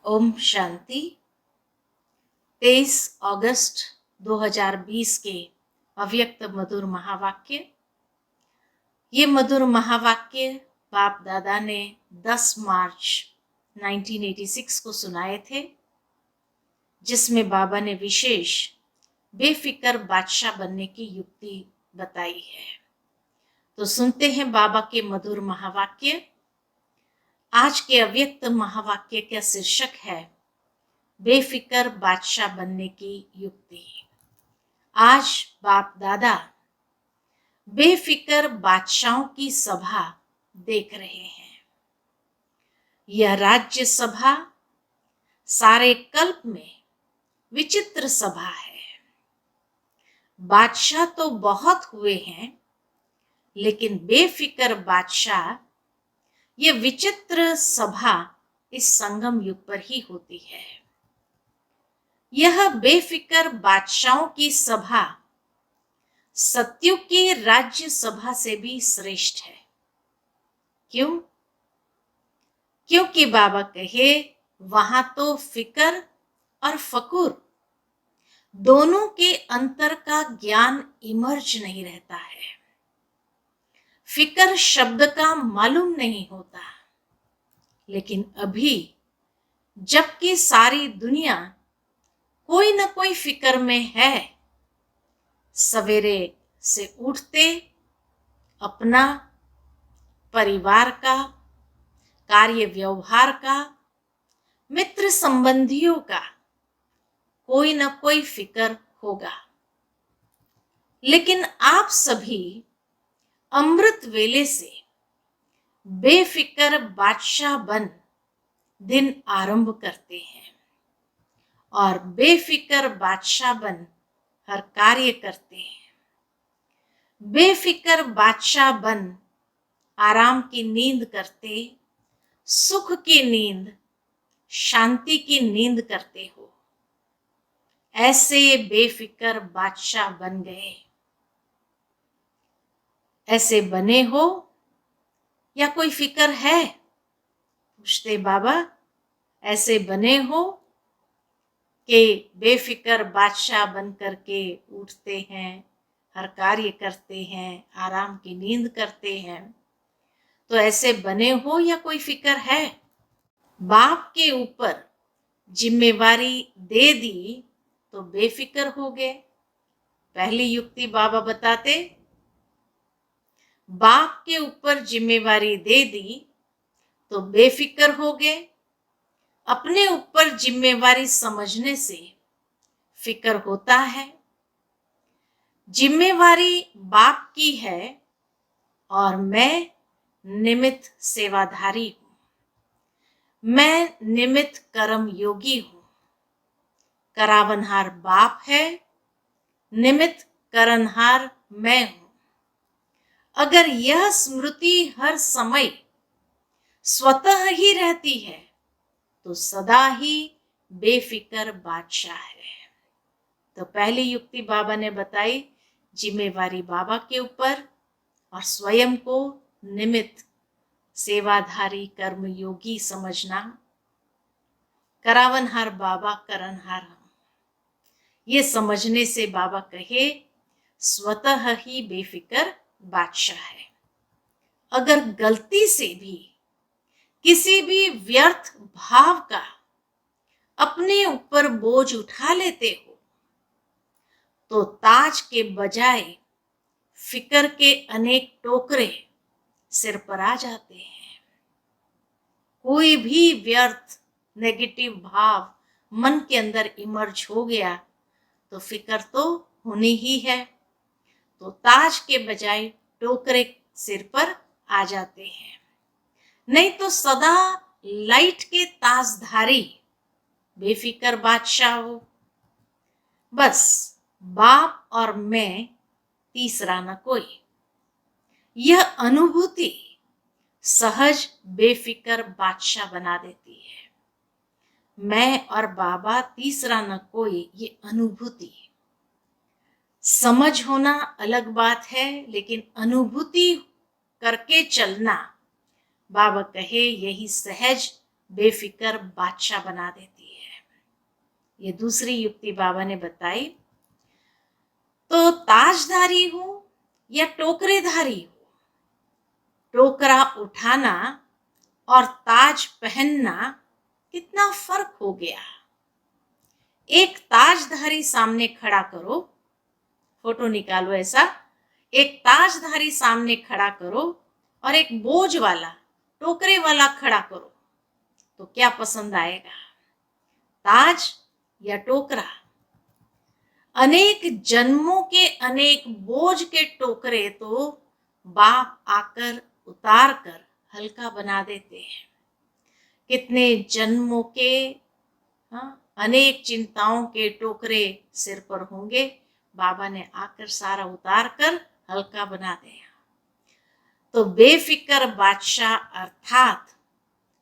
ओम शांति। 23 अगस्त 2020 के अव्यक्त मधुर महावाक्य। ये मधुर महावाक्य बाप दादा ने 10 मार्च 1986 को सुनाए थे, जिसमें बाबा ने विशेष बेफिक्र बादशाह बनने की युक्ति बताई है। तो सुनते हैं बाबा के मधुर महावाक्य। आज के अव्यक्त महावाक्य का शीर्षक है बेफिक्र बादशाह बनने की युक्ति। आज बाप दादा बेफिक्र बादशाहों की सभा देख रहे हैं। यह राज्य सभा सारे कल्प में विचित्र सभा है। बादशाह तो बहुत हुए हैं, लेकिन बेफिक्र बादशाह, ये विचित्र सभा इस संगम युग पर ही होती है। यह बेफिक्र बादशाहों की सभा सत्युग की राज्य सभा से भी श्रेष्ठ है। क्यों? क्योंकि बाबा कहे वहां तो फिक्र और फकुर दोनों के अंतर का ज्ञान इमर्ज नहीं रहता है। फिक्र शब्द का मालूम नहीं होता, लेकिन अभी जबकि सारी दुनिया कोई न कोई फिक्र में है, सवेरे से उठते अपना, परिवार का, कार्य व्यवहार का, मित्र संबंधियों का कोई न कोई फिक्र होगा। लेकिन आप सभी अमृत वेले से बेफिक्र बादशाह बन दिन आरंभ करते हैं और बेफिक्र बादशाह बन हर कार्य करते हैं। बेफिक्र बादशाह बन आराम की नींद करते, सुख की नींद, शांति की नींद करते हो। ऐसे बेफिक्र बादशाह बन गए। ऐसे बने हो या कोई फिक्र है? पूछते बाबा, ऐसे बने हो कि बेफिक्र बादशाह बन करके उठते हैं, हर कार्य करते हैं, आराम की नींद करते हैं। तो ऐसे बने हो या कोई फिक्र है? बाप के ऊपर जिम्मेवारी दे दी तो बेफिक्र हो गए। पहली युक्ति बाबा बताते, बाप के ऊपर जिम्मेवारी दे दी तो बेफिक्र हो गए। अपने ऊपर जिम्मेवारी समझने से फिक्र होता है। जिम्मेवारी बाप की है और मैं निमित्त सेवाधारी हूं। मैं निमित्त कर्म योगी हूं। करावनहार बाप है, निमित्त करनहार मैं हूं। अगर यह स्मृति हर समय स्वतः ही रहती है तो सदा ही बेफिक्र बादशाह है। तो पहली युक्ति बाबा ने बताई, जिम्मेवारी बाबा के ऊपर और स्वयं को निमित्त सेवाधारी कर्मयोगी समझना। करावनहार बाबा, करनहार हम। ये समझने से बाबा कहे स्वतः ही बेफिक्र बादशाह है। अगर गलती से भी किसी भी व्यर्थ भाव का अपने ऊपर बोझ उठा लेते हो तो ताज के बजाय फिक्र के अनेक टोकरे सिर पर आ जाते हैं। कोई भी व्यर्थ नेगेटिव भाव मन के अंदर इमर्ज हो गया तो फिक्र तो होनी ही है। तो ताज के बजाय टोकरे सिर पर आ जाते हैं। नहीं तो सदा लाइट के ताजधारी बेफिक्र बादशाह हो। बस बाप और मैं, तीसरा न कोई। यह अनुभूति सहज बेफिक्र बादशाह बना देती है। मैं और बाबा, तीसरा न कोई, ये अनुभूति। समझ होना अलग बात है, लेकिन अनुभूति करके चलना, बाबा कहे यही सहज बेफिक्र बादशाह बना देती है। ये दूसरी युक्ति बाबा ने बताई। तो ताजधारी हो या टोकरेधारी हो, टोकरा उठाना और ताज पहनना कितना फर्क हो गया। एक ताजधारी सामने खड़ा करो, फोटो निकालो ऐसा, एक ताजधारी सामने खड़ा करो और एक बोझ वाला टोकरे वाला खड़ा करो, तो क्या पसंद आएगा, ताज या टोकरा? अनेक जन्मों के अनेक बोझ के टोकरे तो बाप आकर उतार कर हल्का बना देते हैं। कितने जन्मों के अनेक चिंताओं के टोकरे सिर पर होंगे, बाबा ने आकर सारा उतार कर हल्का बना दिया। तो बेफिक्र बादशाह अर्थात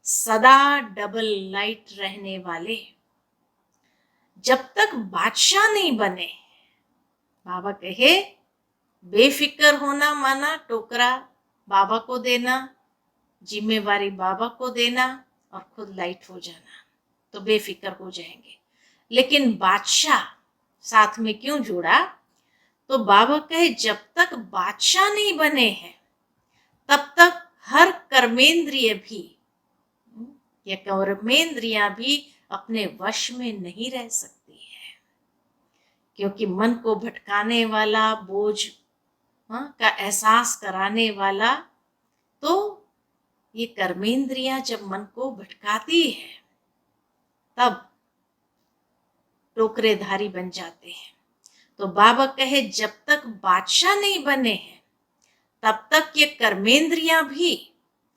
सदा डबल लाइट रहने वाले जब तक बादशाह नहीं बने, बाबा कहे बेफिक्र होना माना टोकरा बाबा को देना, जिम्मेवारी बाबा को देना और खुद लाइट हो जाना, तो बेफिक्र हो जाएंगे। लेकिन बादशाह साथ में क्यों जुड़ा? तो बाबा कहे जब तक बादशाह नहीं बने हैं तब तक हर कर्मेंद्रिय भी, या कर्मेंद्रियां भी अपने वश में नहीं रह सकती है, क्योंकि मन को भटकाने वाला, बोझ का एहसास कराने वाला, तो ये कर्मेंद्रियां जब मन को भटकाती है तब टोकरेधारी बन जाते हैं। तो बाबा कहे जब तक बादशाह नहीं बने हैं तब तक ये कर्मेंद्रियां भी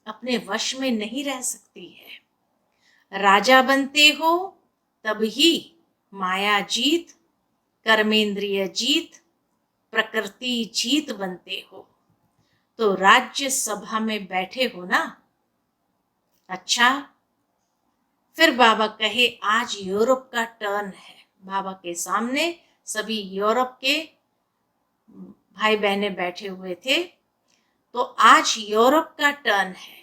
अपने वश में नहीं रह सकती है। राजा बनते हो तब ही माया जीत, कर्मेंद्रिय जीत, प्रकृति जीत बनते हो। तो राज्य सभा में बैठे हो ना, अच्छा। फिर बाबा कहे आज यूरोप का टर्न है। बाबा के सामने सभी यूरोप के भाई बहने बैठे हुए थे। तो आज यूरोप का टर्न है।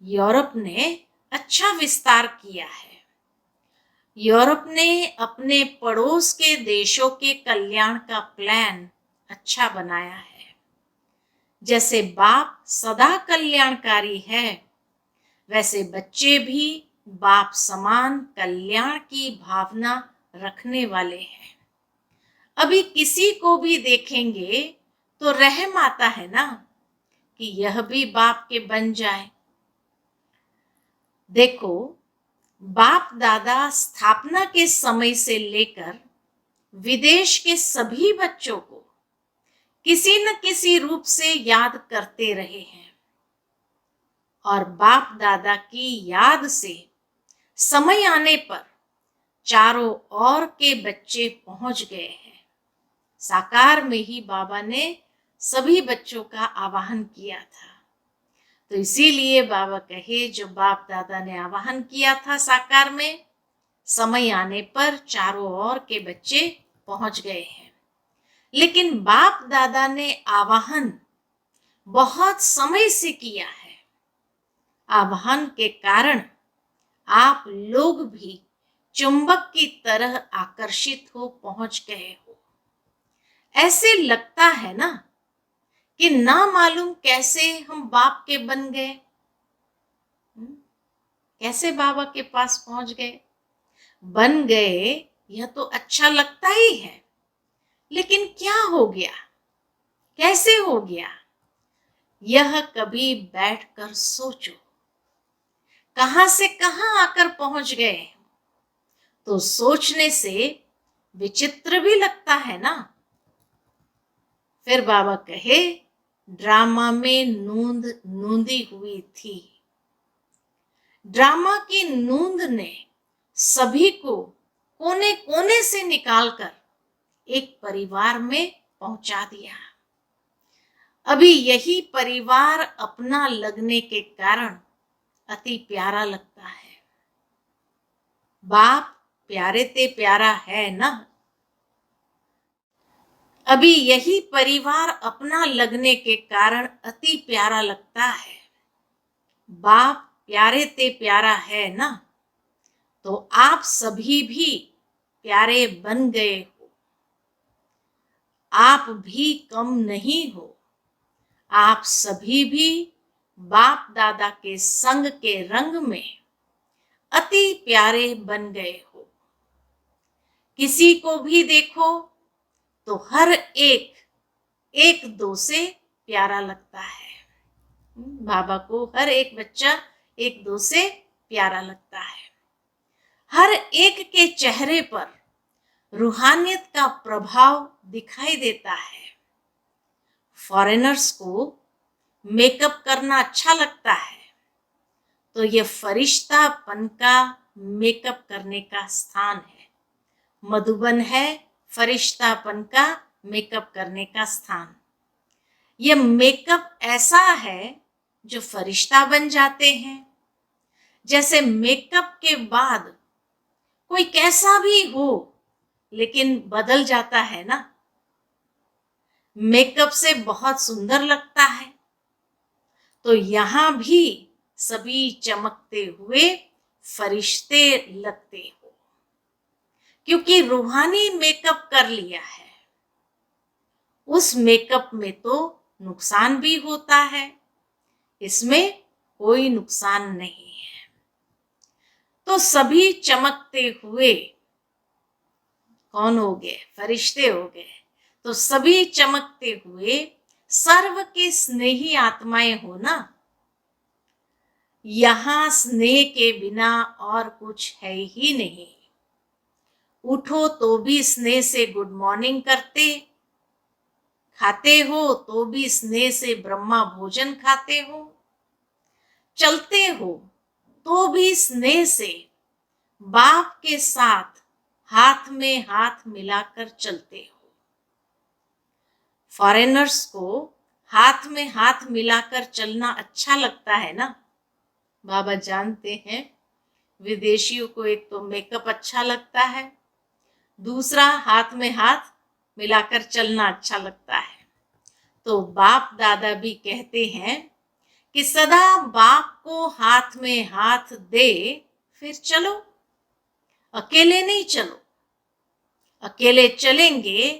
यूरोप ने अच्छा विस्तार किया है। यूरोप ने अपने पड़ोस के देशों के कल्याण का प्लान अच्छा बनाया है। जैसे बाप सदा कल्याणकारी है, वैसे बच्चे भी बाप समान कल्याण की भावना रखने वाले हैं। अभी किसी को भी देखेंगे तो रहम आता है ना कि यह भी बाप के बन जाए। देखो, बाप दादा स्थापना के समय से लेकर विदेश के सभी बच्चों को किसी न किसी रूप से याद करते रहे हैं, और बाप दादा की याद से समय आने पर चारों ओर के बच्चे पहुंच गए हैं। साकार में ही बाबा ने सभी बच्चों का आवाहन किया था। तो इसीलिए बाबा कहे जो बाप दादा ने आवाहन किया था साकार में, समय आने पर चारों ओर के बच्चे पहुंच गए हैं। लेकिन बाप दादा ने आवाहन बहुत समय से किया है। आवाहन के कारण आप लोग भी चुंबक की तरह आकर्षित हो पहुंच गए हो। ऐसे लगता है ना कि ना मालूम कैसे हम बाप के बन गए, कैसे बाबा के पास पहुंच गए। बन गए यह तो अच्छा लगता ही है, लेकिन क्या हो गया, कैसे हो गया, यह कभी बैठकर सोचो। कहां से कहां आकर पहुंच गए, तो सोचने से विचित्र भी लगता है ना। फिर बाबा कहे ड्रामा में नूंद नूंदी हुई थी। ड्रामा की नूंद ने सभी को कोने कोने से निकालकर एक परिवार में पहुंचा दिया। अभी यही परिवार अपना लगने के कारण अति प्यारा लगता है। बाप प्यारे ते प्यारा है ना। अभी यही परिवार अपना लगने के कारण अति प्यारा लगता है। बाप प्यारे ते प्यारा है ना, तो आप सभी भी प्यारे बन गए हो। आप भी कम नहीं हो। आप सभी भी बाप दादा के संग के रंग में अति प्यारे बन गए हो। किसी को भी देखो तो हर एक एक दो से प्यारा लगता है। बाबा को हर एक बच्चा एक दो से प्यारा लगता है। हर एक के चेहरे पर रूहानियत का प्रभाव दिखाई देता है। फॉरेनर्स को मेकअप करना अच्छा लगता है, तो ये फरिश्तापन का मेकअप करने का स्थान है। मधुबन है फरिश्तापन का मेकअप करने का स्थान। ये मेकअप ऐसा है जो फरिश्ता बन जाते हैं। जैसे मेकअप के बाद कोई कैसा भी हो लेकिन बदल जाता है ना, मेकअप से बहुत सुंदर लगता है। तो यहां भी सभी चमकते हुए फरिश्ते लगते हो, क्योंकि रूहानी मेकअप कर लिया है। उस मेकअप में तो नुकसान भी होता है, इसमें कोई नुकसान नहीं है। तो सभी चमकते हुए कौन हो गए? फरिश्ते हो गए। तो सभी चमकते हुए सर्व के स्नेही आत्माएं हो ना। यहां स्नेह के बिना और कुछ है ही नहीं। उठो तो भी स्नेह से गुड मॉर्निंग करते, खाते हो तो भी स्नेह से ब्रह्मा भोजन खाते हो, चलते हो तो भी स्नेह से बाप के साथ हाथ में हाथ मिलाकर चलते हो। फॉरेनर्स को हाथ में हाथ मिलाकर चलना अच्छा लगता है ना। बाबा जानते हैं विदेशियों को एक तो मेकअप अच्छा लगता है, दूसरा हाथ में हाथ मिलाकर चलना अच्छा लगता है। तो बाप दादा भी कहते हैं कि सदा बाप को हाथ में हाथ दे फिर चलो, अकेले नहीं चलो। अकेले चलेंगे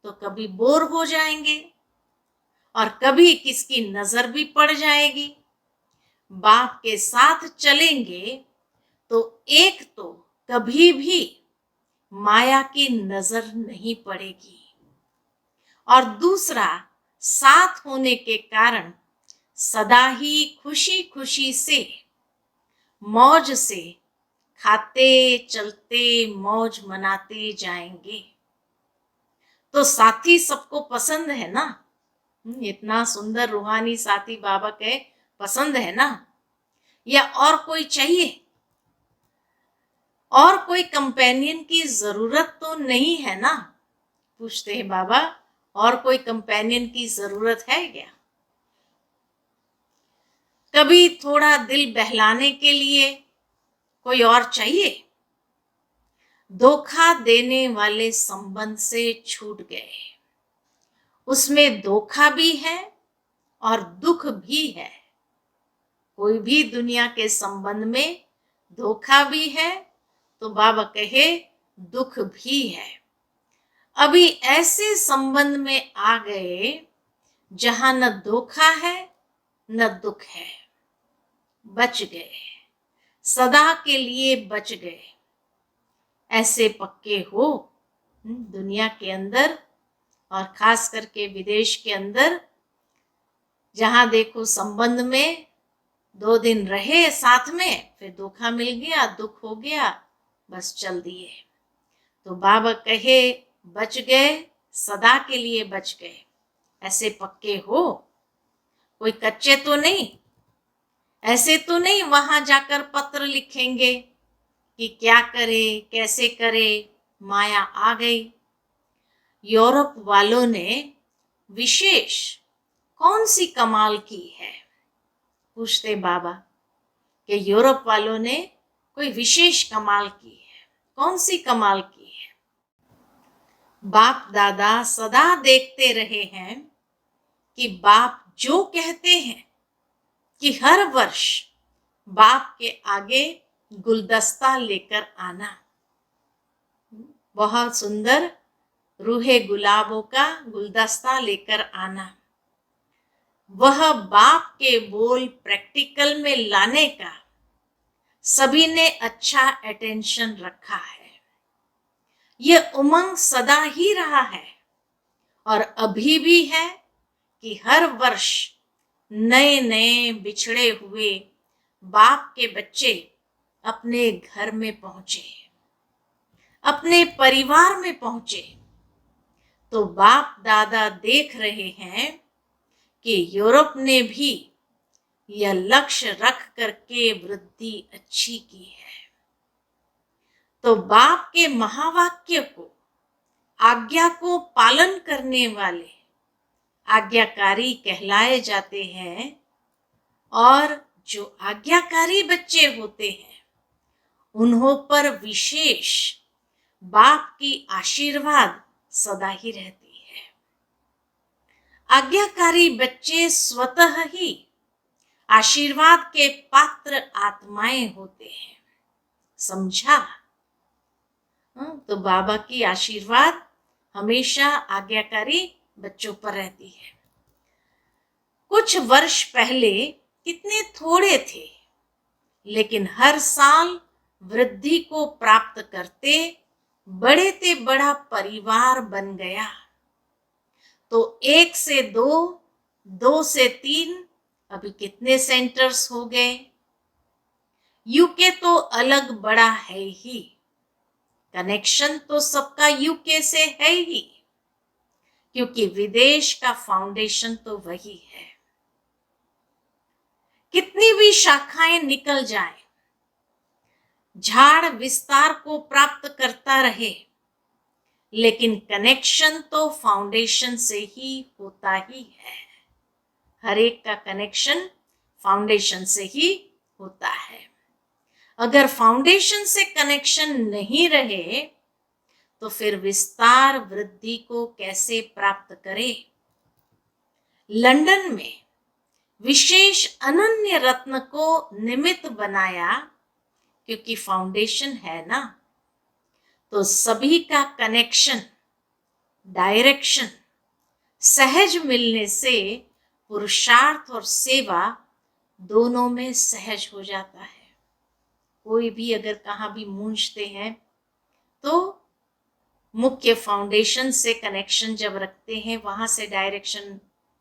तो कभी बोर हो जाएंगे और कभी किसकी नजर भी पड़ जाएगी। बाप के साथ चलेंगे तो एक तो कभी भी माया की नजर नहीं पड़ेगी, और दूसरा साथ होने के कारण सदा ही खुशी खुशी से मौज से खाते चलते मौज मनाते जाएंगे। तो साथी सबको पसंद है ना। इतना सुंदर रूहानी साथी बाबा के पसंद है ना, या और कोई चाहिए? और कोई कंपेनियन की जरूरत तो नहीं है ना, पूछते हैं बाबा। और कोई कंपेनियन की जरूरत है क्या? कभी थोड़ा दिल बहलाने के लिए कोई और चाहिए? धोखा देने वाले संबंध से छूट गए। उसमें धोखा भी है और दुख भी है। कोई भी दुनिया के संबंध में धोखा भी है तो बाबा कहे दुख भी है। अभी ऐसे संबंध में आ गए जहां न धोखा है न दुख है। बच गए, सदा के लिए बच गए। ऐसे पक्के हो दुनिया के अंदर और खास करके विदेश के अंदर, जहां देखो संबंध में 2 दिन रहे साथ में, फिर धोखा मिल गया, दुख हो गया, बस चल दिए। तो बाबा कहे बच गए, सदा के लिए बच गए। ऐसे पक्के हो, कोई कच्चे तो नहीं। ऐसे तो नहीं वहां जाकर पत्र लिखेंगे कि क्या करे कैसे करे, माया आ गई। यूरोप वालों ने विशेष कौन सी कमाल की है? पूछते बाबा कि यूरोप वालों ने कोई विशेष कमाल की है, कौन सी कमाल की है? बाप दादा सदा देखते रहे हैं कि बाप जो कहते हैं कि हर वर्ष बाप के आगे गुलदस्ता लेकर आना, बहुत सुंदर रूहे गुलाबों का गुलदस्ता लेकर आना, वह बाप के बोल प्रैक्टिकल में लाने का सभी ने अच्छा अटेंशन रखा है। यह उमंग सदा ही रहा है और अभी भी है कि हर वर्ष नए नए बिछड़े हुए बाप के बच्चे अपने घर में पहुंचे, अपने परिवार में पहुंचे, तो बाप दादा देख रहे हैं कि यूरोप ने भी यह लक्ष्य रख करके वृद्धि अच्छी की है। तो बाप के महावाक्य को, आज्ञा को पालन करने वाले आज्ञाकारी कहलाए जाते हैं, और जो आज्ञाकारी बच्चे होते हैं उन्हों पर विशेष बाप की आशीर्वाद सदा ही रहती है। आज्ञाकारी बच्चे स्वतः ही आशीर्वाद के पात्र आत्माएं होते हैं। समझा? तो बाबा की आशीर्वाद हमेशा आज्ञाकारी बच्चों पर रहती है। कुछ वर्ष पहले कितने थोड़े थे, लेकिन हर साल वृद्धि को प्राप्त करते बड़े ते बड़ा परिवार बन गया। तो 1 से 2, 2 से 3, अभी कितने सेंटर्स हो गए। यूके तो अलग बड़ा है ही, कनेक्शन तो सबका यूके से है ही, क्योंकि विदेश का फाउंडेशन तो वही है। कितनी भी शाखाएं निकल जाए, झाड़ विस्तार को प्राप्त करता रहे, लेकिन कनेक्शन तो फाउंडेशन से ही होता ही है। हर एक का कनेक्शन फाउंडेशन से ही होता है। अगर फाउंडेशन से कनेक्शन नहीं रहे तो फिर विस्तार वृद्धि को कैसे प्राप्त करे। लंदन में विशेष अनन्य रत्न को निमित्त बनाया, क्योंकि फाउंडेशन है ना, तो सभी का कनेक्शन, डायरेक्शन सहज मिलने से पुरुषार्थ और सेवा दोनों में सहज हो जाता है। कोई भी अगर कहाँ भी मूंझते हैं तो मुख्य फाउंडेशन से कनेक्शन जब रखते हैं, वहां से डायरेक्शन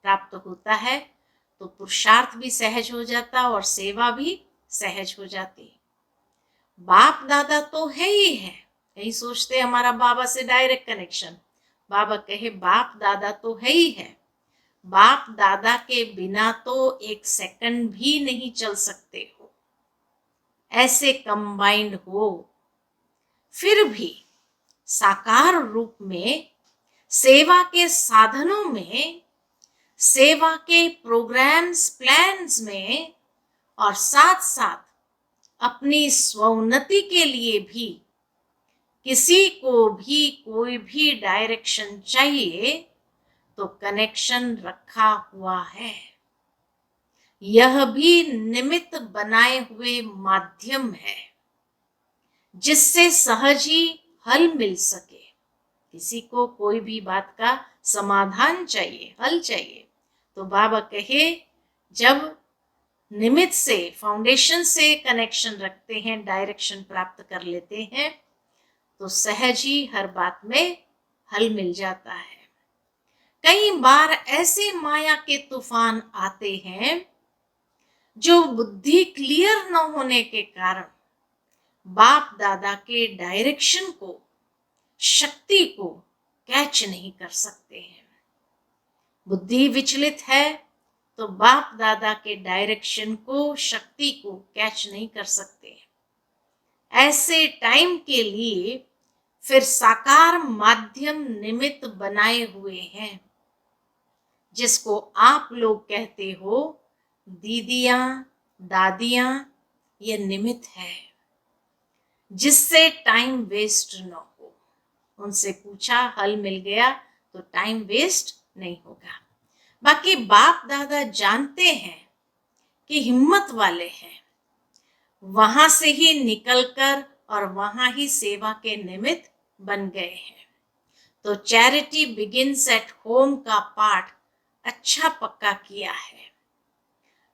प्राप्त होता है, तो पुरुषार्थ भी सहज हो जाता और सेवा भी सहज हो जाती। बाप दादा तो है ही है, कहीं सोचते हमारा बाबा से डायरेक्ट कनेक्शन। बाबा कहे बाप दादा तो है ही है, बाप दादा के बिना तो 1 सेकंड भी नहीं चल सकते हो, ऐसे कंबाइंड हो। फिर भी साकार रूप में सेवा के साधनों में, सेवा के प्रोग्राम्स प्लान्स में, और साथ साथ अपनी स्वोन्नति के लिए भी किसी को भी कोई भी डायरेक्शन चाहिए तो कनेक्शन रखा हुआ है। यह भी निमित्त बनाए हुए माध्यम है जिससे सहज ही हल मिल सके। किसी को कोई भी बात का समाधान चाहिए, हल चाहिए, तो बाबा कहे जब निमित्त से, फाउंडेशन से कनेक्शन रखते हैं, डायरेक्शन प्राप्त कर लेते हैं, तो सहज ही हर बात में हल मिल जाता है। कई बार ऐसे माया के तूफान आते हैं जो बुद्धि क्लियर न होने के कारण बाप दादा के डायरेक्शन को, शक्ति को कैच नहीं कर सकते हैं। बुद्धि विचलित है तो बाप दादा के डायरेक्शन को, शक्ति को कैच नहीं कर सकते। ऐसे टाइम के लिए फिर साकार माध्यम निमित्त बनाए हुए हैं, जिसको आप लोग कहते हो दीदियां, दादियां, ये निमित्त है जिससे टाइम वेस्ट न हो। उनसे पूछा, हल मिल गया तो टाइम वेस्ट नहीं होगा। बाकी बाप दादा जानते हैं कि हिम्मत वाले हैं, वहां से ही निकलकर और वहां ही सेवा के निमित्त बन गए हैं। तो चैरिटी बिगिंस एट होम का पाठ अच्छा पक्का किया है।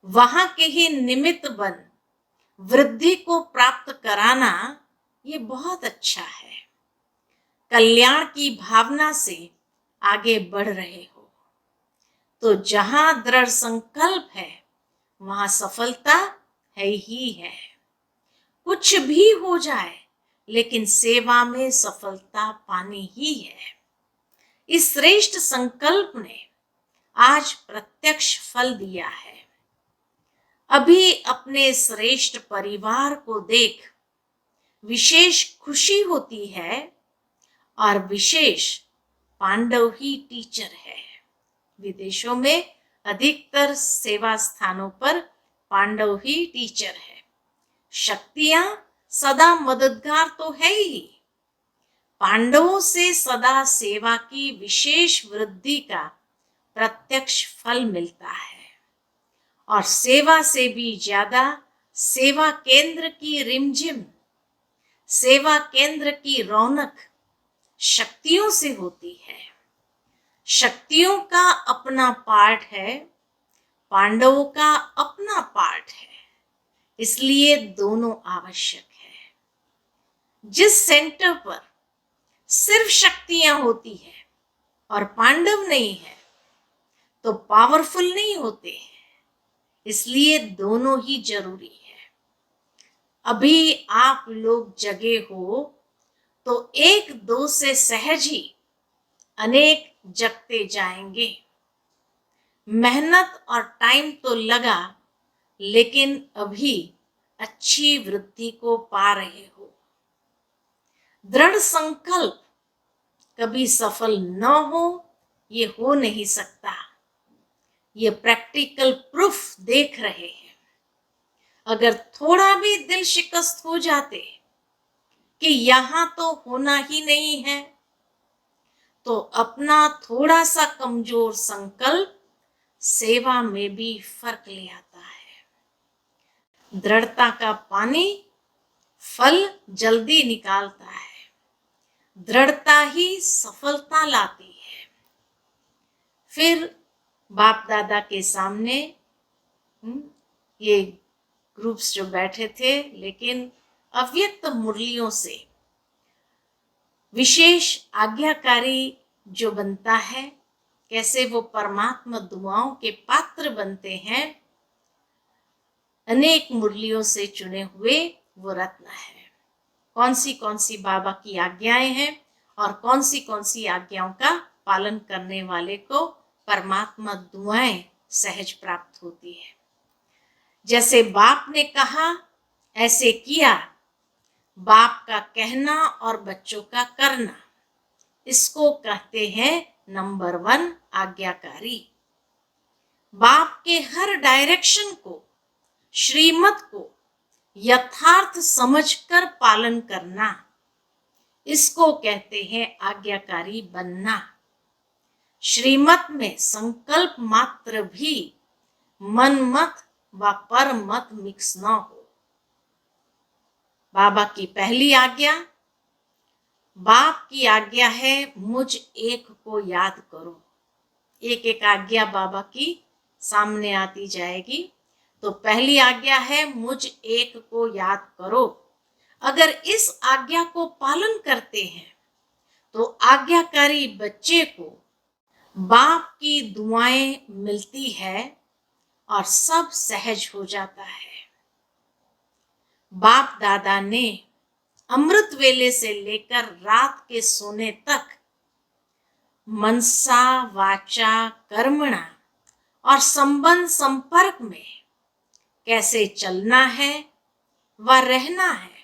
वहां के ही निमित्त बन वृद्धि को प्राप्त कराना ये बहुत अच्छा है। कल्याण की भावना से आगे बढ़ रहे हो तो जहां दृढ़ संकल्प है वहां सफलता है ही है। कुछ भी हो जाए लेकिन सेवा में सफलता पानी ही है। इस श्रेष्ठ संकल्प ने आज प्रत्यक्ष फल दिया है। अभी अपने श्रेष्ठ परिवार को देख विशेष खुशी होती है और विशेष पांडव ही टीचर है। विदेशों में अधिकतर सेवा स्थानों पर पांडव ही टीचर है। शक्तियां सदा मददगार तो है ही, पांडवों से सदा सेवा की विशेष वृद्धि का प्रत्यक्ष फल मिलता है। और सेवा से भी ज्यादा सेवा केंद्र की रिमझिम, सेवा केंद्र की रौनक शक्तियों से होती है। शक्तियों का अपना पार्ट है, पांडवों का अपना पार्ट है, इसलिए दोनों आवश्यक है। जिस सेंटर पर सिर्फ शक्तियां होती है और पांडव नहीं है तो पावरफुल नहीं होते हैं, इसलिए दोनों ही जरूरी है। अभी आप लोग जगे हो तो एक दो से सहज ही अनेक जगते जाएंगे। मेहनत और टाइम तो लगा लेकिन अभी अच्छी वृद्धि को पा रहे हो। दृढ़ संकल्प कभी सफल न हो ये हो नहीं सकता, ये प्रैक्टिकल प्रूफ देख रहे हैं। अगर थोड़ा भी दिल शिकस्त हो जाते कि यहां तो होना ही नहीं है तो अपना थोड़ा सा कमजोर संकल्प सेवा में भी फर्क ले आता है। दृढ़ता का पानी फल जल्दी निकालता है, दृढ़ता ही सफलता लाती है। फिर बाप दादा के सामने ये ग्रुप्स जो बैठे थे, लेकिन अव्यक्त मुरलियों से विशेष आज्ञाकारी जो बनता है, कैसे वो परमात्मा दुआओं के पात्र बनते हैं, अनेक मुरलियों से चुने हुए वो रत्न है। कौन सी बाबा की आज्ञाएं हैं और कौन सी आज्ञाओं का पालन करने वाले को परमात्मा दुआएं सहज प्राप्त होती है। जैसे बाप ने कहा ऐसे किया, बाप का कहना और बच्चों का करना, इसको कहते हैं नंबर 1 आज्ञाकारी। बाप के हर डायरेक्शन को, श्रीमत को यथार्थ समझकर पालन करना, इसको कहते हैं आज्ञाकारी बनना। श्रीमत में संकल्प मात्र भी मन मत व पर मत मिक्स न हो। बाबा की पहली आज्ञा, बाप की आज्ञा है मुझ एक को याद करो। एक एक आज्ञा बाबा की सामने आती जाएगी। तो पहली आज्ञा है मुझ एक को याद करो। अगर इस आज्ञा को पालन करते हैं तो आज्ञाकारी बच्चे को बाप की दुआएं मिलती है और सब सहज हो जाता है। बाप दादा ने अमृत वेले से लेकर रात के सोने तक मनसा वाचा कर्मणा और संबंध संपर्क में कैसे चलना है व रहना है,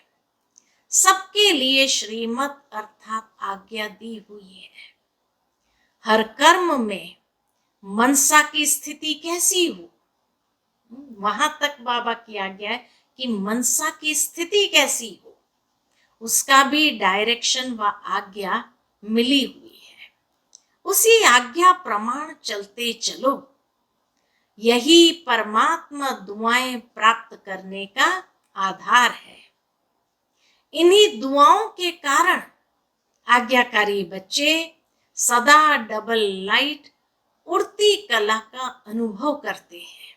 सबके लिए श्रीमत अर्थात आज्ञा दी हुई है। हर कर्म में मनसा की स्थिति कैसी हो, वहां तक बाबा की आज्ञा है कि मनसा की स्थिति कैसी हो, उसका भी डायरेक्शन व आज्ञा मिली हुई है। उसी आज्ञा प्रमाण चलते चलो, यही परमात्मा दुआएं प्राप्त करने का आधार है। इन्हीं दुआओं के कारण आज्ञाकारी बच्चे सदा डबल लाइट उड़ती कला का अनुभव करते हैं।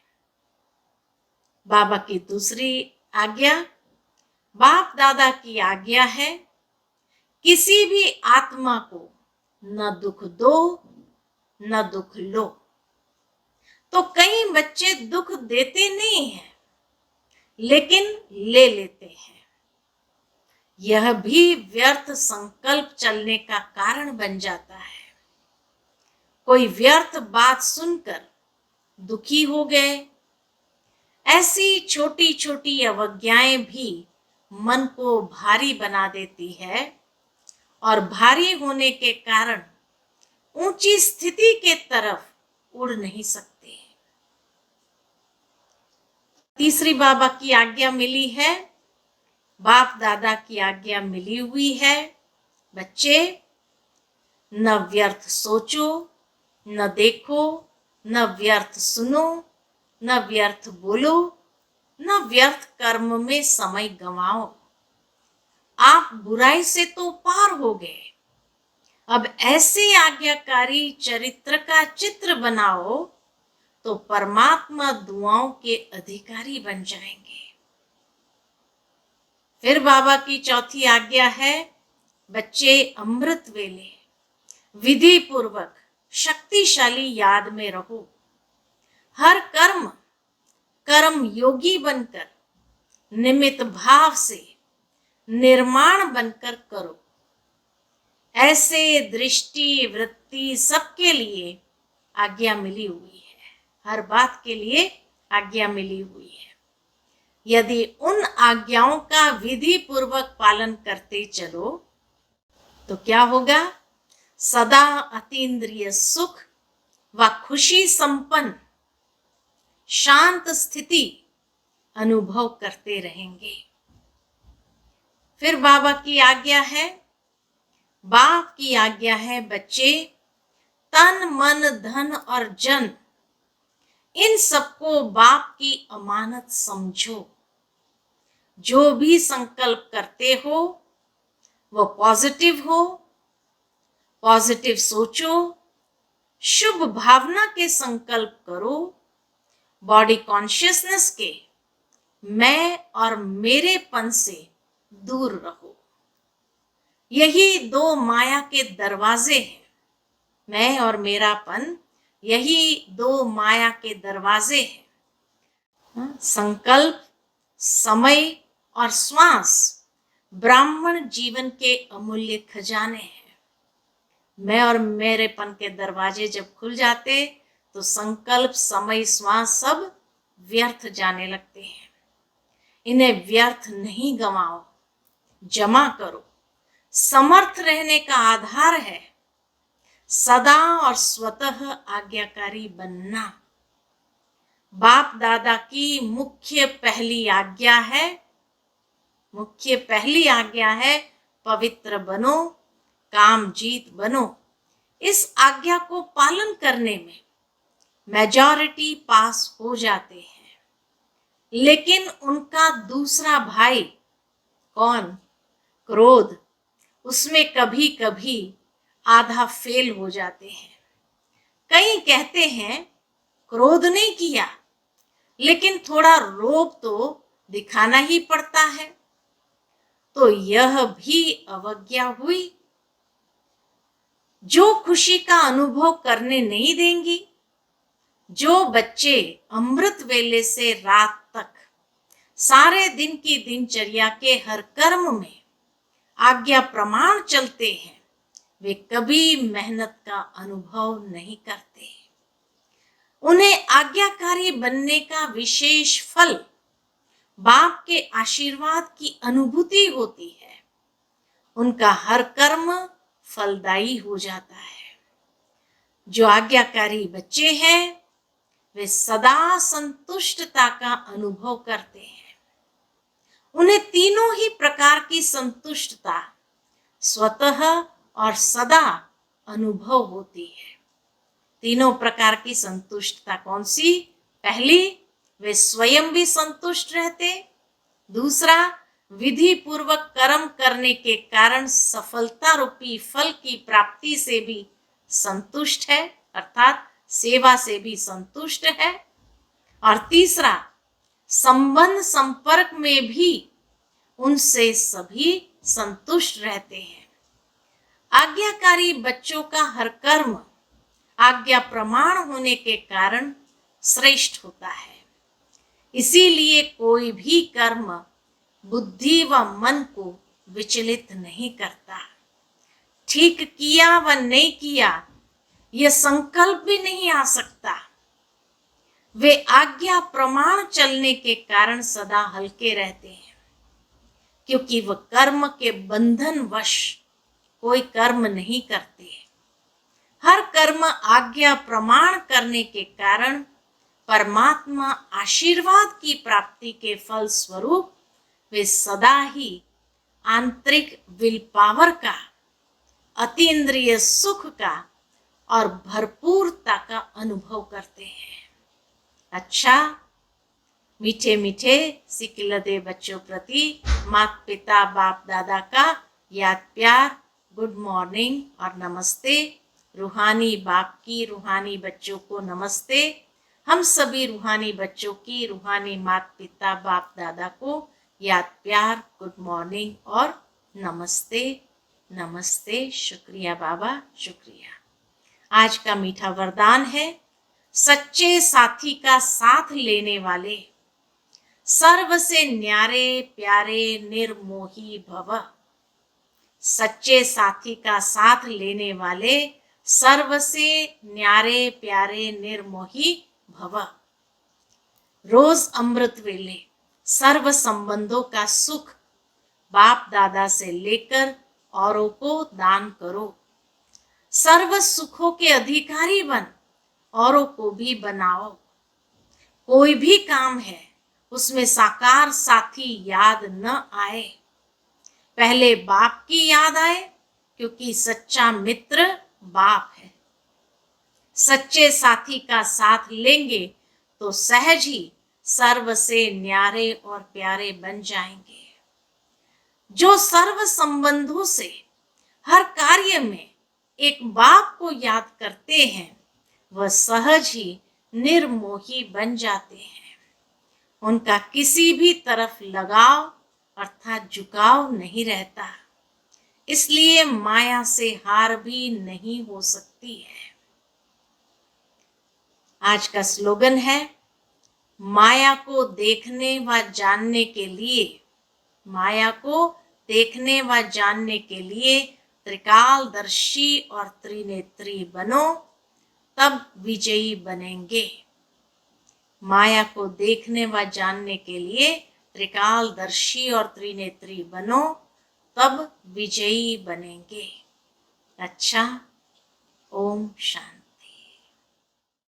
बाबा की दूसरी आज्ञा, बाप दादा की आज्ञा है, किसी भी आत्मा को न दुख दो न दुख लो। तो कई बच्चे दुख देते नहीं हैं, लेकिन ले लेते हैं। यह भी व्यर्थ संकल्प चलने का कारण बन जाता है। कोई व्यर्थ बात सुनकर दुखी हो गए। ऐसी छोटी छोटी अवज्ञाएं भी मन को भारी बना देती है और भारी होने के कारण ऊंची स्थिति के तरफ उड़ नहीं सकते। तीसरी बाबा की आज्ञा मिली है, बाप दादा की आज्ञा मिली हुई है, बच्चे न व्यर्थ सोचो, न देखो, न व्यर्थ सुनो, न व्यर्थ बोलो, न व्यर्थ कर्म में समय गंवाओ। आप बुराई से तो पार हो गए, अब ऐसे आज्ञाकारी चरित्र का चित्र बनाओ तो परमात्मा दुआओं के अधिकारी बन जाएंगे। फिर बाबा की चौथी आज्ञा है, बच्चे अमृत वेले विधि पूर्वक शक्तिशाली याद में रहो। हर कर्म कर्म योगी बनकर निमित्त भाव से निर्माण बनकर करो। ऐसे दृष्टि वृत्ति सबके लिए आज्ञा मिली हुई है, हर बात के लिए आज्ञा मिली हुई है। यदि उन आज्ञाओं का विधि पूर्वक पालन करते चलो तो क्या होगा? सदा अतीन्द्रिय सुख व खुशी संपन्न शांत स्थिति अनुभव करते रहेंगे। फिर बाबा की आज्ञा है, बाप की आज्ञा है, बच्चे तन मन धन और जन इन सबको बाप की अमानत समझो। जो भी संकल्प करते हो वो पॉजिटिव हो, पॉजिटिव सोचो, शुभ भावना के संकल्प करो, बॉडी कॉन्शियसनेस के मैं और मेरेपन से दूर रहो। यही दो माया के दरवाजे हैं, मैं और मेरापन, यही दो माया के दरवाजे हैं। संकल्प, समय और श्वास ब्राह्मण जीवन के अमूल्य खजाने हैं। मैं और मेरेपन के दरवाजे जब खुल जाते तो संकल्प, समय, श्वास सब व्यर्थ जाने लगते हैं। इन्हें व्यर्थ नहीं गंवाओ, जमा करो। समर्थ रहने का आधार है सदा और स्वतः आज्ञाकारी बनना। बाप दादा की मुख्य पहली आज्ञा है पवित्र बनो, काम जीत बनो। इस आज्ञा को पालन करने में मेजॉरिटी पास हो जाते हैं, लेकिन उनका दूसरा भाई कौन? क्रोध, उसमें कभी कभी आधा फेल हो जाते हैं। कई कहते हैं क्रोध नहीं किया, लेकिन थोड़ा रोब तो दिखाना ही पड़ता है, तो यह भी अवज्ञा हुई। जो खुशी का अनुभव करने नहीं देंगी, जो बच्चे अमृत वेले से रात तक सारे दिन की दिनचर्या के हर कर्म में आज्ञा प्रमाण चलते हैं, वे कभी मेहनत का अनुभव नहीं करते। उन्हें आज्ञाकारी बनने का विशेष फल बाप के आशीर्वाद की अनुभूति होती है। उनका हर कर्म फलदायी हो जाता है। जो आज्ञाकारी बच्चे हैं वे सदा संतुष्टता का अनुभव करते हैं। उन्हें तीनों ही प्रकार की संतुष्टता स्वतः और सदा अनुभव होती है। तीनों प्रकार की संतुष्टता कौन सी? पहली, वे स्वयं भी संतुष्ट रहते, दूसरा, विधि पूर्वक कर्म करने के कारण सफलता रूपी फल की प्राप्ति से भी संतुष्ट है, अर्थात सेवा से भी संतुष्ट है। और तीसरा, संबंध संपर्क में भी उनसे सभी संतुष्ट रहते हैं। आज्ञाकारी बच्चों का हर कर्म आज्ञा प्रमाण होने के कारण श्रेष्ठ होता है। इसीलिए कोई भी कर्म बुद्धि व मन को विचलित नहीं करता। ठीक किया व नहीं किया यह संकल्प भी नहीं आ सकता। वे आज्ञा प्रमाण चलने के कारण सदा हल्के रहते हैं, क्योंकि वह कर्म के बंधन वश कोई कर्म नहीं करते। हर कर्म आज्ञा प्रमाण करने के कारण परमात्मा आशीर्वाद की प्राप्ति के फल स्वरूप वे सदा ही आंतरिक विल पावर का, अतीन्द्रिय सुख का और भरपूरता का अनुभव करते हैं। अच्छा, मीठे मीठे सिकिलदे बच्चों प्रति माता पिता बाप दादा का याद प्यार, गुड मॉर्निंग और नमस्ते। रूहानी बाप की रूहानी बच्चों को नमस्ते। हम सभी रूहानी बच्चों की रूहानी माता पिता बाप दादा को याद प्यार, गुड मॉर्निंग और नमस्ते। नमस्ते। शुक्रिया बाबा, शुक्रिया। आज का मीठा वरदान है, सच्चे साथी का साथ लेने वाले सर्व से न्यारे प्यारे निर्मोही भव। सच्चे साथी का साथ लेने वाले सर्व से न्यारे प्यारे निर्मोही भव। रोज अमृत वेले सर्व संबंधों का सुख बाप दादा से लेकर औरों को दान करो। सर्व सुखों के अधिकारी बन औरों को भी बनाओ। कोई भी काम है उसमें साकार साथी याद न आए, पहले बाप की याद आए, क्योंकि सच्चा मित्र बाप है। सच्चे साथी का साथ लेंगे तो सहज ही सर्व से न्यारे और प्यारे बन जाएंगे। जो सर्व संबंधों से हर कार्य में एक बाप को याद करते हैं, वह सहज ही निर्मोही बन जाते हैं। उनका किसी भी तरफ लगाव अर्थात झुकाव नहीं रहता, इसलिए माया से हार भी नहीं हो सकती है। आज का स्लोगन है, माया को देखने व जानने के लिए, माया को देखने व जानने के लिए त्रिकालदर्शी और त्रिनेत्री बनो, तब विजयी बनेंगे। माया को देखने व जानने के लिए त्रिकालदर्शी और त्रिनेत्री बनो, तब विजयी बनेंगे। अच्छा, ओम शांति।